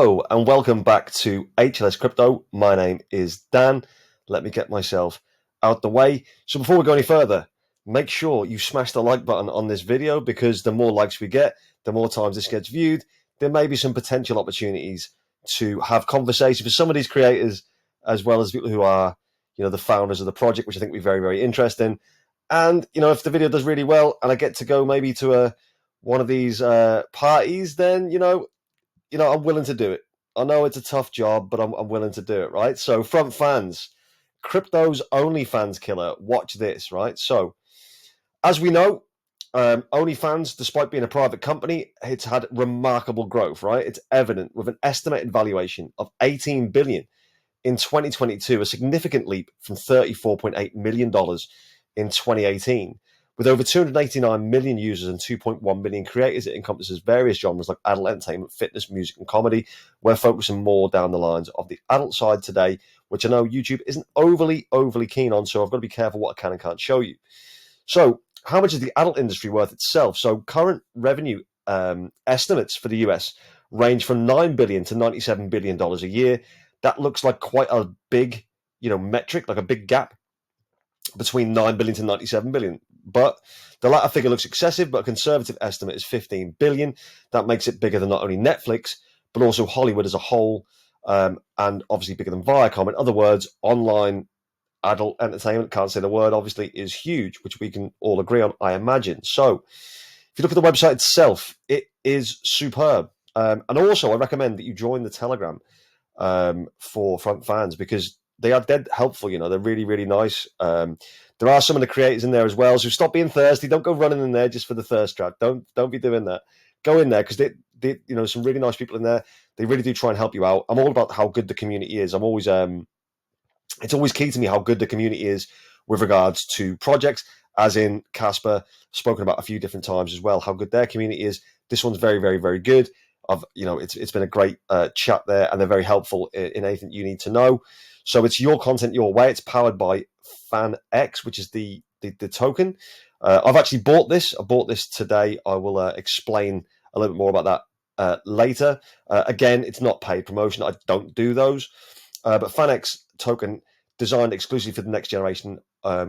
Hello and welcome back to HLS Crypto. My name is Dan. Let me get myself out the way. So before we go any further, make sure you smash the like button on this video, because the more likes we get, the more times this gets viewed. There may be some potential opportunities to have conversation for some of these creators, as well as people who are, the founders of the project, which I think will be very, very interesting. And, if the video does really well and I get to go maybe to one of these parties, then, I'm willing to do it. I know it's a tough job, but I'm willing to do it, right? So, Fanz, crypto's Onlyfans killer. Watch this, right? So, as we know, Onlyfans, despite being a private company, it's had remarkable growth, right? It's evident with an estimated valuation of 18 billion in 2022, a significant leap from $34.8 million in 2018. With over 289 million users and 2.1 million creators, it encompasses various genres like adult entertainment, fitness, music, and comedy. We're focusing more down the lines of the adult side today, which I know YouTube isn't overly keen on, so I've got to be careful what I can and can't show you. So, how much is the adult industry worth itself? So, current revenue estimates for the US range from $9 billion to $97 billion a year. That looks like quite a big, metric, like a big gap between 9 billion to 97 billion. But the latter figure looks excessive, but a conservative estimate is 15 billion. That makes it bigger than not only Netflix, but also Hollywood as a whole, and obviously bigger than Viacom. In other words, online adult entertainment, can't say the word, obviously, is huge, which we can all agree on, I imagine. So if you look at the website itself, it is superb. And also, I recommend that you join the Telegram for Fanz, because they are dead helpful. They're really, really nice. There are some of the creators in there as well, so stop being thirsty. Don't go running in there just for the thirst trap. Don't be doing that. Go in there, because they some really nice people in there. They really do try and help you out. I'm all about how good the community is. I'm always it's always key to me how good the community is with regards to projects, as in Casper, spoken about a few different times as well, how good their community is. This one's very, very, very good. It's been a great chat there, and they're very helpful in anything you need to know. So it's your content your way. It's powered by FanX, which is the token. I've actually bought this. I bought this today. I will explain a little bit more about that later. Again, it's not paid promotion. I don't do those. But FanX token, designed exclusively for the next generation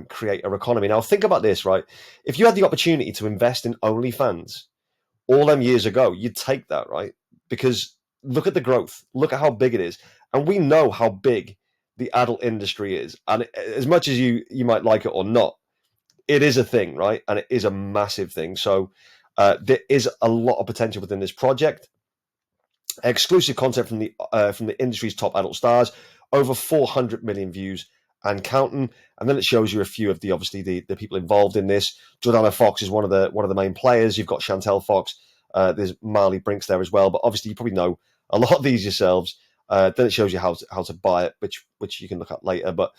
creator economy. Now, think about this, right? If you had the opportunity to invest in Onlyfans all them years ago, you'd take that, right? Because look at the growth. Look at how big it is. And we know how big the adult industry is. And as much as you might like it or not, it is a thing, right? And it is a massive thing. So there is a lot of potential within this project. Exclusive content from the industry's top adult stars, over 400 million views and counting. And then it shows you a few of the people involved in this. Jordana Fox is one of the main players. You've got Chantel Fox. There's Marley Brinks there as well. But obviously, you probably know a lot of these yourselves. Then it shows you how to buy it, which you can look at later. But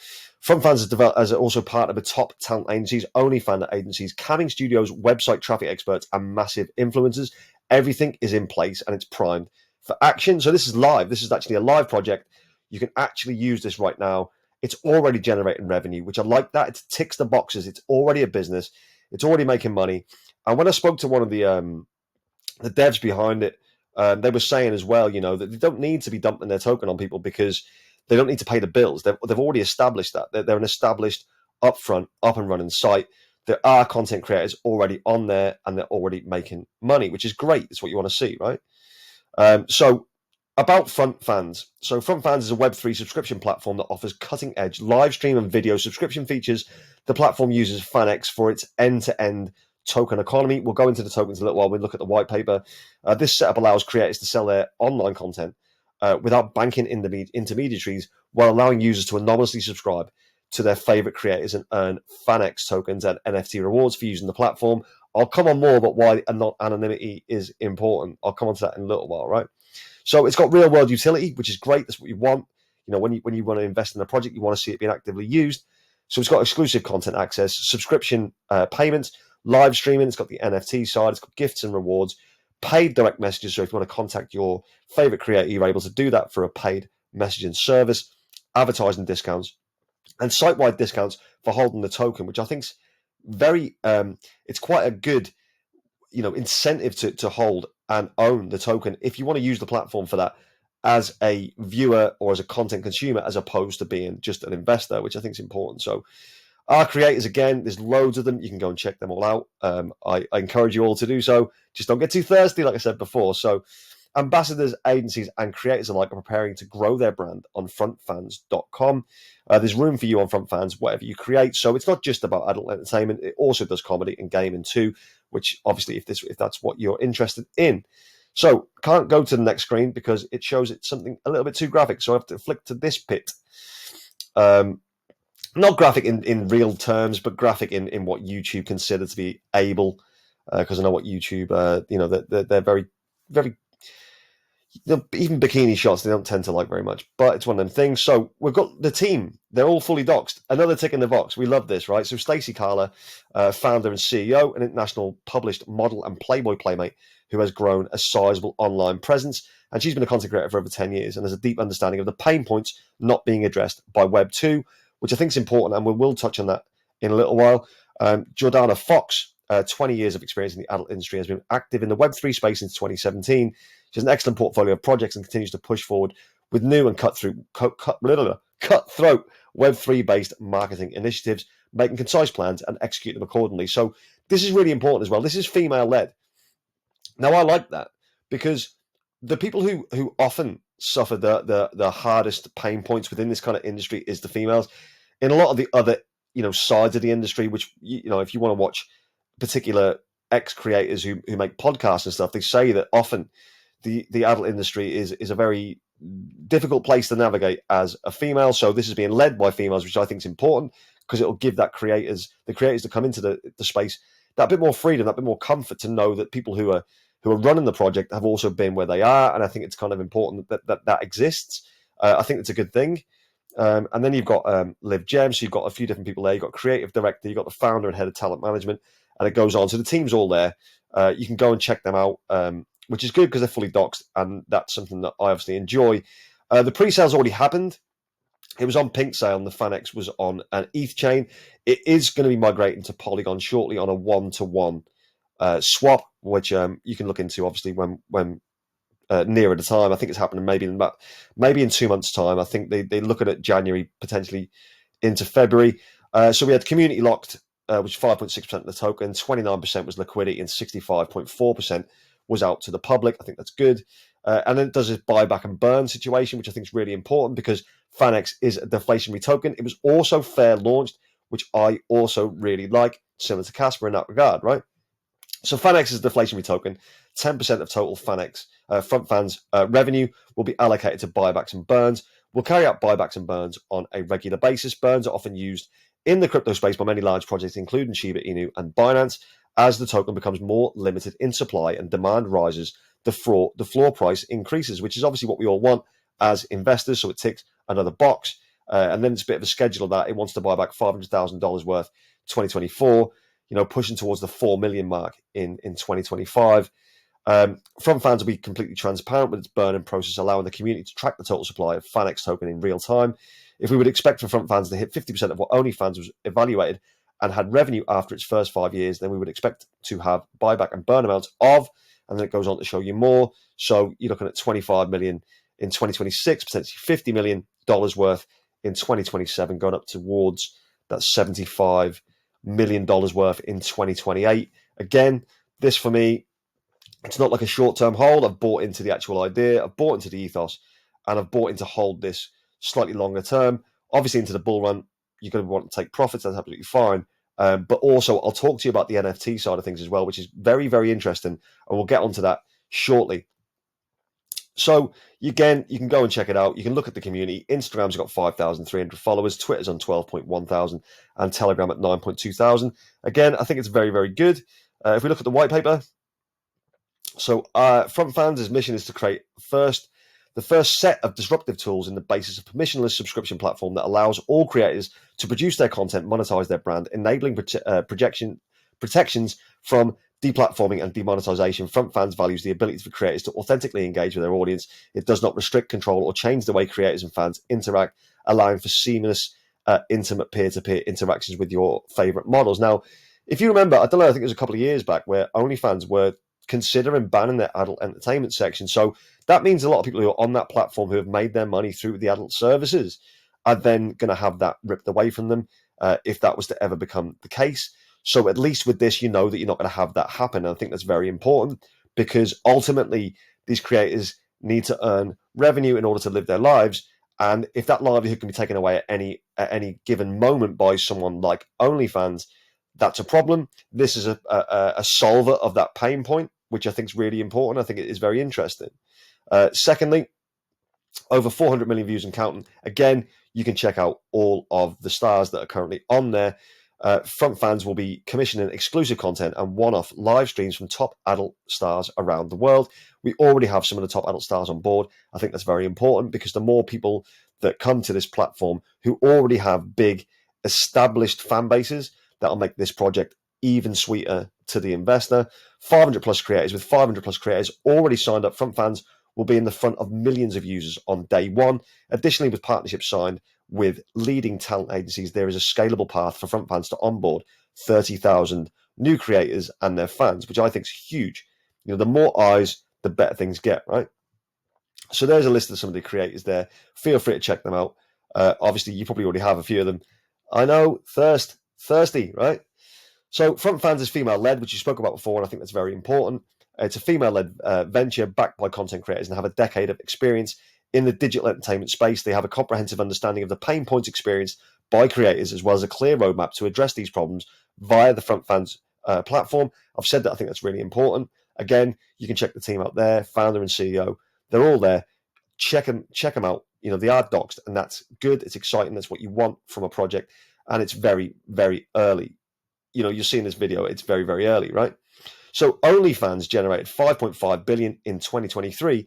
Fanz has also partnered with top talent agencies, OnlyFans agencies, camming studios, website traffic experts, and massive influencers. Everything is in place and it's primed for action. So this is live. This is actually a live project. You can actually use this right now. It's already generating revenue, which I like that. It ticks the boxes. It's already a business. It's already making money. And when I spoke to one of the devs behind it, they were saying as well, that they don't need to be dumping their token on people, because they don't need to pay the bills. They've already established that. They're an established, upfront, up and running site. There are content creators already on there, and they're already making money, which is great. It's what you want to see, right? So about Fanz. So Fanz is a Web3 subscription platform that offers cutting-edge live stream and video subscription features. The platform uses FanX for its end-to-end token economy. We'll go into the tokens a little while we look at the white paper. This setup allows creators to sell their online content without banking intermediaries, while allowing users to anonymously subscribe to their favorite creators and earn FanX tokens and NFT rewards for using the platform. I'll come on more about why anonymity is important. I'll come on to that in a little while, right? So it's got real world utility, which is great. That's what you want. When you want to invest in a project, you want to see it being actively used. So it's got exclusive content access, subscription payments, live streaming. It's got the NFT side. It's got gifts and rewards, paid direct messages. So if you want to contact your favorite creator, you're able to do that for a paid messaging service, advertising discounts, and site-wide discounts for holding the token, which I think is very, it's quite a good, incentive to hold and own the token if you want to use the platform for that. as a viewer or as a content consumer, as opposed to being just an investor, which I think is important. So our creators, again, there's loads of them. You can go and check them all out. I encourage you all to do so. Just don't get too thirsty, like I said before. So ambassadors, agencies, and creators alike are preparing to grow their brand on frontfanz.com. There's room for you on FrontFans, whatever you create. So it's not just about adult entertainment. It also does comedy and gaming too, which obviously, if that's what you're interested in. So can't go to the next screen because it shows it something a little bit too graphic. So I have to flick to this bit. Not graphic in real terms, but graphic in what YouTube consider to be able. Because I know what YouTube, they're very, very, even bikini shots, they don't tend to like very much, but it's one of them things. So we've got the team. They're all fully doxed. Another tick in the box. We love this, right? So Stacey Carla, founder and CEO, an international published model and Playboy playmate who has grown a sizable online presence. And she's been a content creator for over 10 years and has a deep understanding of the pain points not being addressed by Web 2, which I think is important. And we will touch on that in a little while. Jordana Fox, 20 years of experience in the adult industry, has been active in the Web3 space since 2017. She has an excellent portfolio of projects and continues to push forward with new and cutthroat Web3 based marketing initiatives, making concise plans and execute them accordingly. So this is really important as well. This is female led. Now I like that because the people who often suffer the hardest pain points within this kind of industry is the females. In a lot of the other sides of the industry, which if you want to watch particular ex-creators who make podcasts and stuff, they say that often the adult industry is a very difficult place to navigate as a female. So this is being led by females, which I think is important because it will give the creators that come into the space that bit more freedom, that bit more comfort to know that people who are running the project have also been where they are. And I think it's kind of important that exists. I think it's a good thing. And then you've got Liv Gem. So you've got a few different people there. You've got creative director, you've got the founder and head of talent management, and it goes on. So the team's all there. You can go and check them out, which is good because they're fully doxed, and that's something that I obviously enjoy. The pre-sale's already happened. It was on Pink Sale, and the Fanex was on an ETH chain. It is going to be migrating to Polygon shortly on a 1-to-1 swap, which you can look into obviously when nearer the time. I think it's happening maybe in 2 months' time. I think they look at January, potentially into February. So we had community locked, which 5.6% of the token, 29% was liquidity, and 65.4% was out to the public. I think that's good. And then it does this buyback and burn situation, which I think is really important because Fanex is a deflationary token. It was also fair launched, which I also really like, similar to Casper in that regard, right? So Fanex is a deflationary token. 10% of total Fanex FrontFans revenue will be allocated to buybacks and burns. We'll carry out buybacks and burns on a regular basis. Burns are often used in the crypto space by many large projects, including Shiba Inu and Binance. As the token becomes more limited in supply and demand rises, the floor price increases, which is obviously what we all want as investors. So it ticks another box. And then it's a bit of a schedule of that. It wants to buy back $500,000 worth 2024, pushing towards the 4 million mark in 2025. FrontFans will be completely transparent with its burn-in process, allowing the community to track the total supply of Fanex token in real time. If we would expect for FrontFans to hit 50% of what Onlyfans was evaluated and had revenue after its first 5 years, then we would expect to have buyback and burn amounts of, and then it goes on to show you more. So you're looking at 25 million in 2026, potentially $50 million worth in 2027, going up towards that $75 million worth in 2028. Again, this for me, it's not like a short-term hold. I've bought into the actual idea. I've bought into the ethos, and I've bought into hold this slightly longer term. Obviously, into the bull run, you're going to want to take profits. That's absolutely fine. But also, I'll talk to you about the NFT side of things as well, which is very, very interesting, and we'll get onto that shortly. So, again, you can go and check it out. You can look at the community. Instagram's got 5,300 followers. Twitter's on 12.1 thousand, and Telegram at 9.2 thousand. Again, I think it's very, very good. If we look at the white paper, so FrontFans' mission is to create the first set of disruptive tools in the basis of permissionless subscription platform that allows all creators to produce their content, monetize their brand, enabling protections from deplatforming and demonetization. FrontFans values the ability for creators to authentically engage with their audience. It does not restrict, control, or change the way creators and fans interact, allowing for seamless, intimate peer-to-peer interactions with your favorite models. Now, if you remember, I don't know, I think it was a couple of years back where OnlyFans were considering banning their adult entertainment section. So that means a lot of people who are on that platform who have made their money through the adult services are then going to have that ripped away from them if that was to ever become the case. So at least with this, you know that you're not going to have that happen. And I think that's very important because ultimately these creators need to earn revenue in order to live their lives. And if that livelihood can be taken away at any given moment by someone like OnlyFans, that's a problem. This is a solver of that pain point, which I think is really important. I think it is very interesting. Secondly, over 400 million views and counting. Again, you can check out all of the stars that are currently on there. Fanz will be commissioning exclusive content and one-off live streams from top adult stars around the world. We already have some of the top adult stars on board. I think that's very important because the more people that come to this platform who already have big established fan bases, that'll make this project even sweeter to the investor. 500 plus creators, with 500 plus creators already signed up, Fanz will be in the front of millions of users on day one. Additionally, with partnerships signed with leading talent agencies, there is a scalable path for Fanz to onboard 30,000 new creators and their fans, which I think is huge. You know, the more eyes, the better things get, right? So there's a list of some of the creators there. Feel free to check them out. Obviously, you probably already have a few of them. I know, thirsty, right? So Fanz is female-led, which you spoke about before, and I think that's very important. It's a female-led venture backed by content creators and have a decade of experience in the digital entertainment space. They have a comprehensive understanding of the pain points experienced by creators, as well as a clear roadmap to address these problems via the Fanz platform. I've said that I think that's really important. Again, you can check the team out there, founder and CEO. They're all there. Check them out. You know, they are doxed, and that's good. It's exciting. That's what you want from a project, and it's very, very early. You know, you're seeing this video. It's very, very early, right? So Onlyfans generated 5.5 billion in 2023,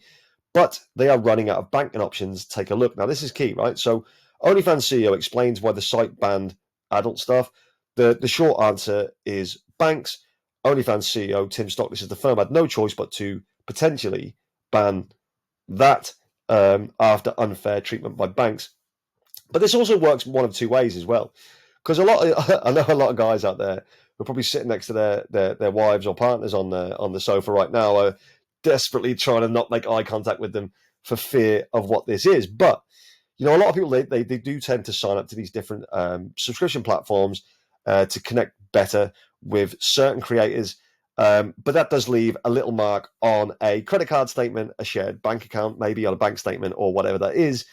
but they are running out of banking options. Take a look. Now, this is key, right? So Onlyfans CEO explains why the site banned adult stuff. The short answer is banks. Onlyfans CEO Tim Stockley says the firm had no choice but to potentially ban that after unfair treatment by banks. But this also works one of two ways as well. Because I know a lot of guys out there who are probably sitting next to their wives or partners on the sofa right now are desperately trying to not make eye contact with them for fear of what this is. But you know, a lot of people they do tend to sign up to these different subscription platforms to connect better with certain creators. But that does leave a little mark on a credit card statement, a shared bank account, maybe on a bank statement or whatever that is.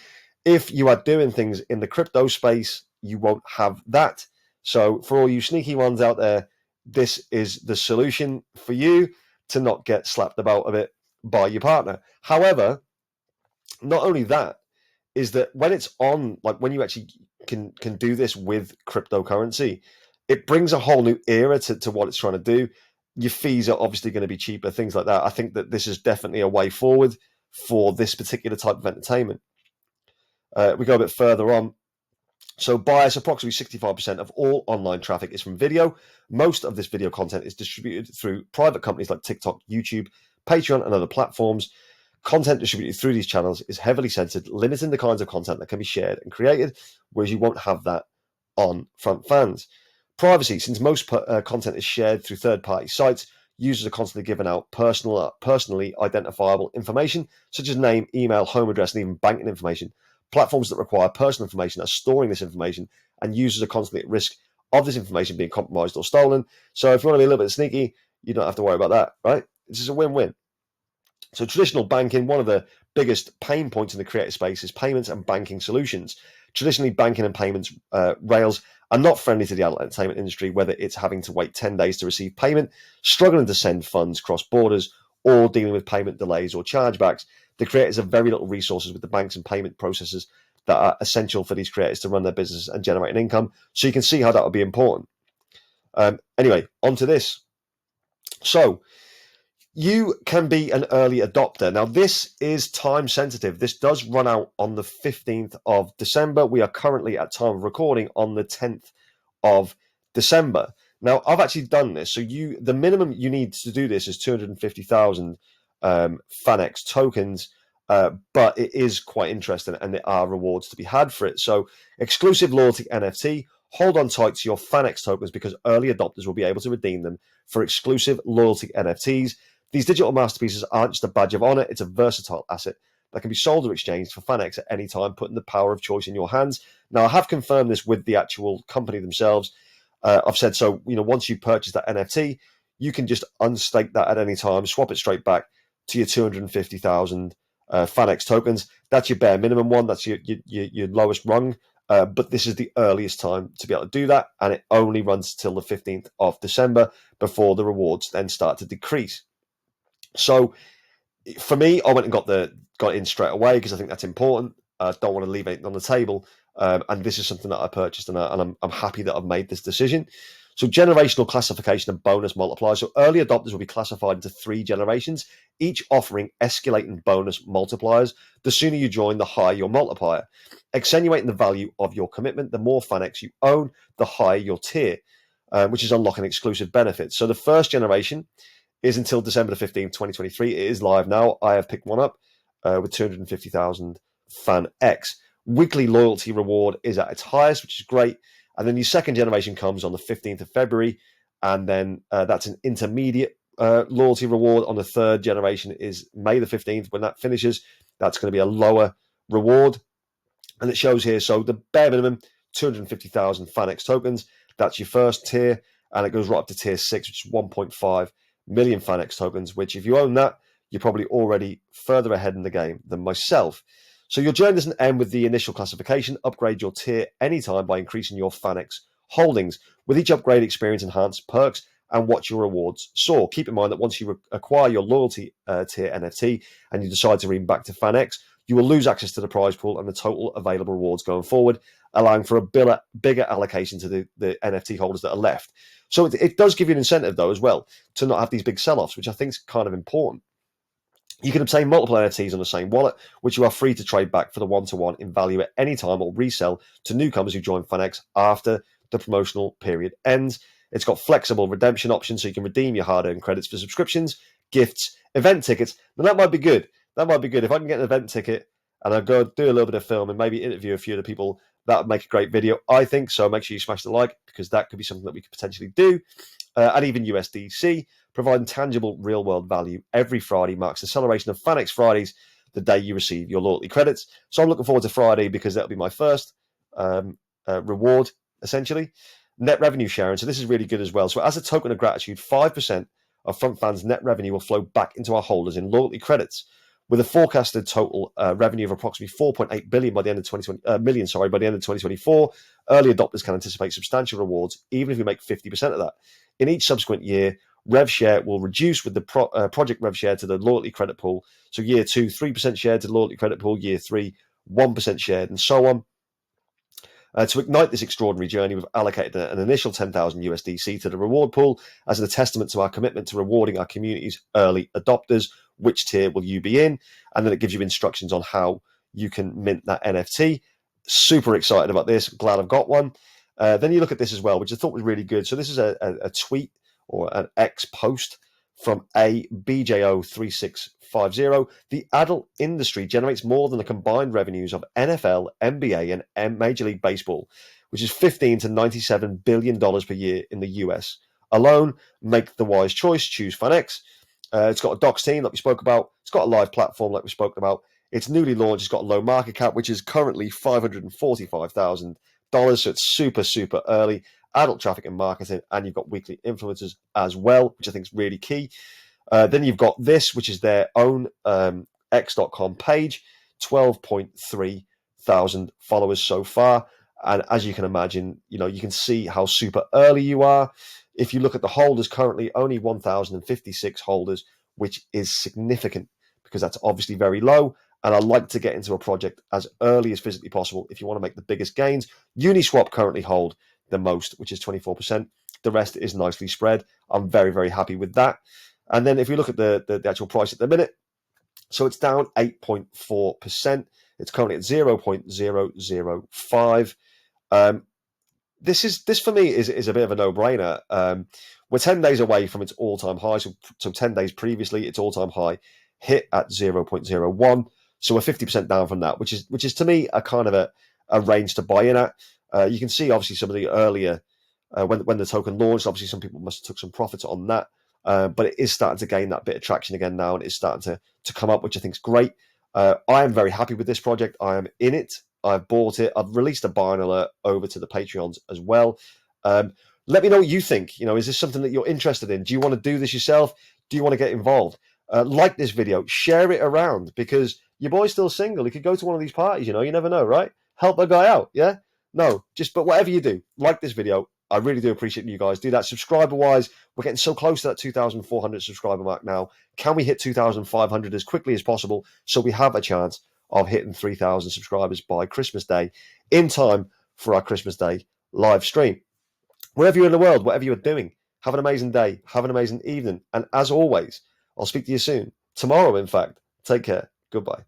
If you are doing things in the crypto space, you won't have that. So for all you sneaky ones out there, this is the solution for you to not get slapped about a bit by your partner. However, not only that, is that when it's on, like when you actually can do this with cryptocurrency, it brings a whole new era to what it's trying to do. Your fees are obviously going to be cheaper, things like that. I think that this is definitely a way forward for this particular type of entertainment. We go a bit further on. So bias, approximately 65% of all online traffic is from video. Most of this video content is distributed through private companies like TikTok, YouTube, Patreon, and other platforms. Content distributed through these channels is heavily censored, limiting the kinds of content that can be shared and created, whereas you won't have that on Fanz. Privacy, since most content is shared through third-party sites, users are constantly giving out personally identifiable information, such as name, email, home address, and even banking information. Platforms that require personal information are storing this information, and users are constantly at risk of this information being compromised or stolen. So if you want to be a little bit sneaky, you don't have to worry about that, right? This is a win-win. So traditional banking, one of the biggest pain points in the creator space is payments and banking solutions. Traditionally, banking and payments rails are not friendly to the adult entertainment industry, whether it's having to wait 10 days to receive payment, struggling to send funds cross borders, or dealing with payment delays or chargebacks. The creators have very little resources with the banks and payment processes that are essential for these creators to run their business and generate an income. So you can see how that would be important. Anyway, on to this. So you can be an early adopter. Now, this is time sensitive. This does run out on the 15th of December. We are currently at time of recording on the 10th of December. Now, I've actually done this. So the minimum you need to do this is 250,000 Fanx tokens, but it is quite interesting and there are rewards to be had for it. So exclusive loyalty NFT, hold on tight to your Fanx tokens because early adopters will be able to redeem them for exclusive loyalty NFTs. These digital masterpieces aren't just a badge of honor, it's a versatile asset that can be sold or exchanged for FanX at any time, putting the power of choice in your hands. Now, I have confirmed this with the actual company themselves. I've said, so, once you purchase that NFT, you can just unstake that at any time, swap it straight back to your 250,000 FanX tokens. That's your bare minimum one. That's your lowest rung. But this is the earliest time to be able to do that, and it only runs till the 15th of December before the rewards then start to decrease. So for me, I went and got in straight away because I think that's important. I don't want to leave anything on the table, and this is something that I purchased, and I'm happy that I've made this decision. So generational classification and bonus multipliers. So early adopters will be classified into 3 generations, each offering escalating bonus multipliers. The sooner you join, the higher your multiplier. Accentuating the value of your commitment, the more FanX you own, the higher your tier, which is unlocking exclusive benefits. So the first generation is until December the 15th, 2023. It is live now. I have picked one up with 250,000 FanX. Weekly loyalty reward is at its highest, which is great. And then the second generation comes on the 15th of February, and then that's an intermediate loyalty reward. On the third generation is May the 15th. When that finishes, that's going to be a lower reward. And it shows here, so the bare minimum, 250,000 FanX tokens. That's your first tier, and it goes right up to tier 6, which is 1.5 million FanX tokens, which if you own that, you're probably already further ahead in the game than myself. So your journey doesn't end with the initial classification. Upgrade your tier anytime by increasing your FanX holdings. With each upgrade, experience enhanced perks and watch your rewards soar. Keep in mind that once you acquire your loyalty tier NFT and you decide to redeem back to FanX, you will lose access to the prize pool and the total available rewards going forward, allowing for a bigger allocation to the NFT holders that are left. So it does give you an incentive, though, as well, to not have these big sell-offs, which I think is kind of important. You can obtain multiple NFTs on the same wallet, which you are free to trade back for the one-to-one in value at any time or resell to newcomers who join FanX after the promotional period ends. It's got flexible redemption options, so you can redeem your hard-earned credits for subscriptions, gifts, event tickets. Now, that might be good. That might be good. If I can get an event ticket and I go do a little bit of film and maybe interview a few of the people, that would make a great video, I think. So make sure you smash the like, because that could be something that we could potentially do. And even USDC, providing tangible real-world value every Friday marks the celebration of FanX Fridays, the day you receive your loyalty credits. So I'm looking forward to Friday because that'll be my first reward, essentially. Net revenue sharing. So this is really good as well. So as a token of gratitude, 5% of FanZ net revenue will flow back into our holders in loyalty credits, with a forecasted total revenue of approximately 4.8 billion by the end of 2020, by the end of 2024. Early adopters can anticipate substantial rewards, even if we make 50% of that. In each subsequent year, rev share will reduce with the project rev share to the loyalty credit pool. So year 2, 3% shared to the loyalty credit pool. Year 3, 1% shared, and so on. To ignite this extraordinary journey, we've allocated an initial 10,000 USDC to the reward pool as a testament to our commitment to rewarding our community's early adopters. Which tier will you be in? And then it gives you instructions on how you can mint that NFT. Super excited about this. Glad I've got one. Then you look at this as well, which I thought was really good. So this is a tweet or an X post from a BJO3650. The adult industry generates more than the combined revenues of NFL, NBA, and Major League Baseball, which is $15 to $97 billion per year in the US alone. Make the wise choice. Choose FanX. It's got a docs team like we spoke about. It's got a live platform like we spoke about. It's newly launched. It's got a low market cap, which is currently $545,000. So it's super, super early. Adult traffic and marketing, and you've got weekly influencers as well, which I think is really key. Then you've got this, which is their own X.com page, 12.3 thousand followers so far. And as you can imagine, you can see how super early you are. If you look at the holders currently, only 1,056 holders, which is significant because that's obviously very low. And I like to get into a project as early as physically possible if you want to make the biggest gains. Uniswap currently hold the most, which is 24%. The rest is nicely spread. I'm very, very happy with that. And then if you look at the actual price at the minute, so it's down 8.4%. It's currently at 0.005. This for me is a bit of a no-brainer. We're 10 days away from its all-time high. So 10 days previously, its all-time high hit at 0.01. So we're 50% down from that, which is to me a kind of a range to buy in at. You can see obviously some of the earlier when the token launched. Obviously, some people must have took some profits on that. but it is starting to gain that bit of traction again now, and it's starting to come up, which I think is great. I am very happy with this project. I am in it. I've bought it. I've released a buying alert over to the Patreons as well. Let me know what you think. Is this something that you're interested in? Do you want to do this yourself? Do you want to get involved? Like this video, share it around, because your boy's still single. He could go to one of these parties, you never know, right? Help a guy out, yeah? No, but whatever you do, like this video. I really do appreciate you guys do that. Subscriber-wise, we're getting so close to that 2,400 subscriber mark now. Can we hit 2,500 as quickly as possible so we have a chance of hitting 3,000 subscribers by Christmas Day, in time for our Christmas Day live stream? Wherever you're in the world, whatever you're doing, have an amazing day, have an amazing evening. And as always, I'll speak to you soon. Tomorrow, in fact. Take care. Goodbye.